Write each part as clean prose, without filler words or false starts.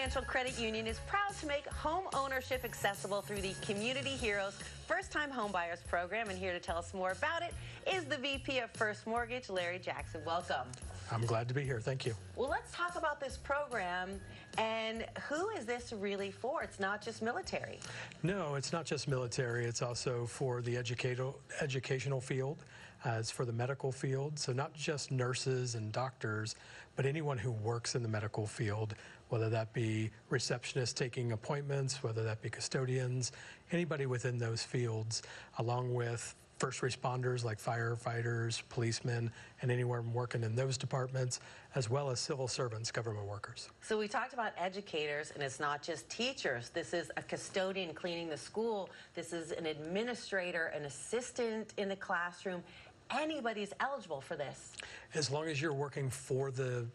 Financial Credit Union is proud to make home ownership accessible through the Community Heroes First-Time Homebuyers Program. And here to tell us more about it is the VP of First Mortgage, Larry Jackson. Welcome. I'm glad to be here. Thank you. Well, let's talk about this program and who is this really for? It's not just military. No, it's not just military. It's also for the educational field. It's for the medical field. So not just nurses and doctors, but anyone who works in the medical field, whether that be receptionists taking appointments, whether that be custodians, anybody within those fields, along with first responders like firefighters, policemen, and anyone working in those departments, as well as civil servants, government workers. So we talked about educators, and it's not just teachers. This is a custodian cleaning the school. This is an administrator, an assistant in the classroom. Anybody's eligible for this. As long as you're working for the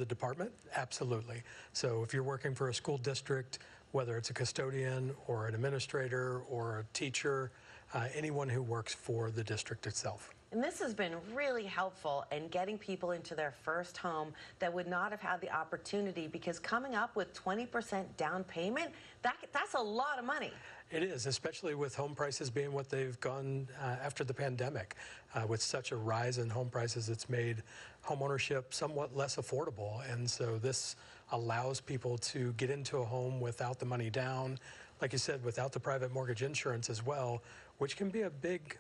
department, absolutely. So if you're working for a school district, whether it's a custodian or an administrator or a teacher, anyone who works for the district itself. And this has been really helpful in getting people into their first home that would not have had the opportunity, because coming up with 20% down payment, that's a lot of money. It is, especially with home prices being what they've gone after the pandemic. With such a rise in home prices, it's made homeownership somewhat less affordable. And so this allows people to get into a home without the money down, like you said, without the private mortgage insurance as well, which can be a big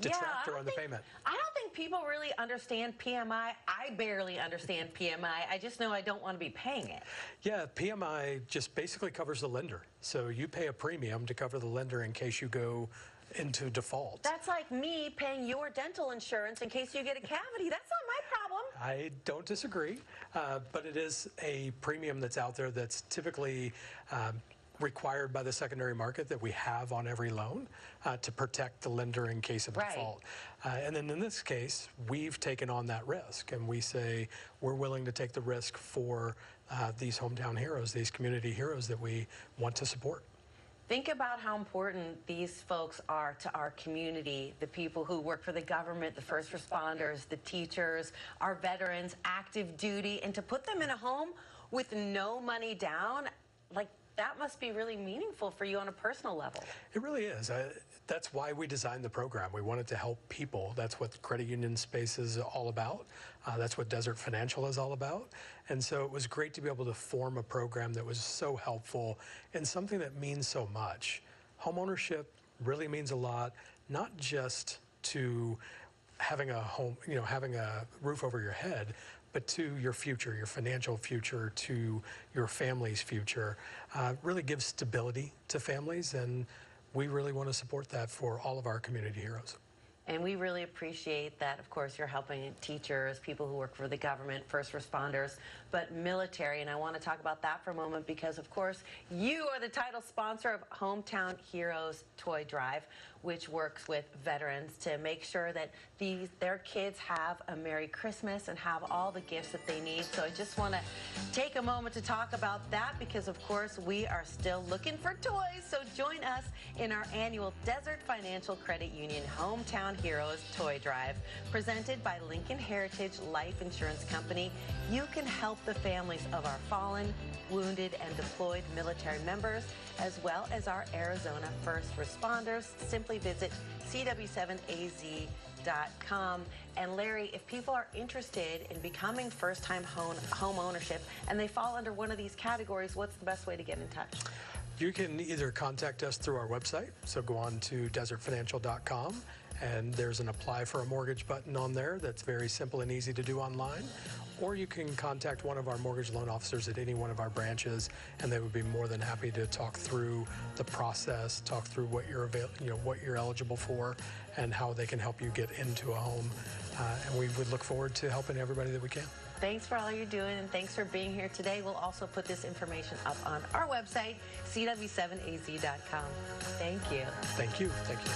detractor on the payment. I don't think people really understand PMI. I barely understand PMI. I just know I don't want to be paying it. Yeah, PMI just basically covers the lender. So you pay a premium to cover the lender in case you go into default. That's like me paying your dental insurance in case you get a cavity. That's not my problem. I don't disagree, but it is a premium that's out there that's typically required by the secondary market that we have on every loan to protect the lender in case of default. And then in this case, we've taken on that risk, and we say we're willing to take the risk for these hometown heroes, these community heroes that we want to support. Think about how important these folks are to our community, the people who work for the government, the first responders, the teachers, our veterans, active duty, and to put them in a home with no money down, like, that must be really meaningful for you on a personal level. It really is. That's why we designed the program. We wanted to help people. That's what the credit union space is all about. That's what Desert Financial is all about. And so it was great to be able to form a program that was so helpful and something that means so much. Homeownership really means a lot, not just to having a home, having a roof over your head, but to your future, your financial future, to your family's future. Really gives stability to families, and we really want to support that for all of our community heroes. And we really appreciate that, of course, you're helping teachers, people who work for the government, first responders, but military. And I want to talk about that for a moment because, of course, you are the title sponsor of Hometown Heroes Toy Drive, which works with veterans to make sure that their kids have a Merry Christmas and have all the gifts that they need. So I just want to take a moment to talk about that because, of course, we are still looking for toys. So join us in our annual Desert Financial Credit Union Hometown Heroes Toy Drive, presented by Lincoln Heritage Life Insurance Company. You can help the families of our fallen, wounded, and deployed military members, as well as our Arizona first responders. Simply visit cw7az.com. And Larry, if people are interested in becoming first-time home ownership and they fall under one of these categories, what's the best way to get in touch? You can either contact us through our website, so go on to desertfinancial.com, and there's an apply for a mortgage button on there that's very simple and easy to do online, or you can contact one of our mortgage loan officers at any one of our branches, and they would be more than happy to talk through the process, talk through what you're what you're eligible for, and how they can help you get into a home. And we would look forward to helping everybody that we can. Thanks for all you're doing, and thanks for being here today. We'll also put this information up on our website, cw7az.com. Thank you. Thank you. Thank you.